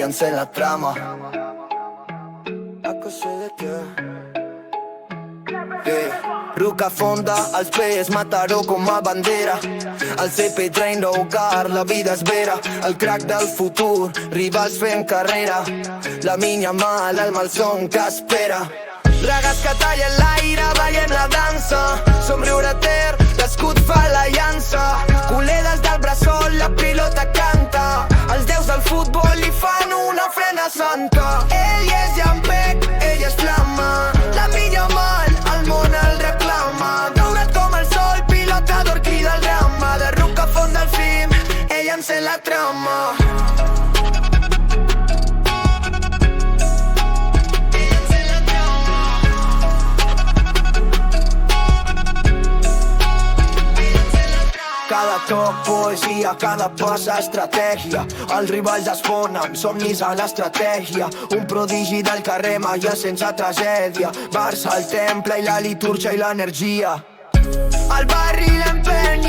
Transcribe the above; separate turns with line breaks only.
encén la trama. A cosa de què? Ruca fonda, els pes Mataró com a bandera. El CP Train Rogar, la vida és vera. El crack del futur, rivals fent carrera. La minya mal, el malson que espera. Ragas que tallen l'aire, veiem la dansa. Somriure ter, l'escut fa la llança. Culedes del bressol, la pilota canta. Els déus del futbol li fan una ofrena santa. Ell és llampec, ell és flama. La millor mal, el món el reclama. Daurat com el sol, pilota d'or crida el drama. De ruc a font del film, ell encén la trama. Cada toc, poesia, cada passa, estratègia. Els rivals es fonen, somnis a l'estratègia. Un prodigi del carrer, màgia sense tragèdia. Barça, el temple i la litúrgia i l'energia. El barri l'empeny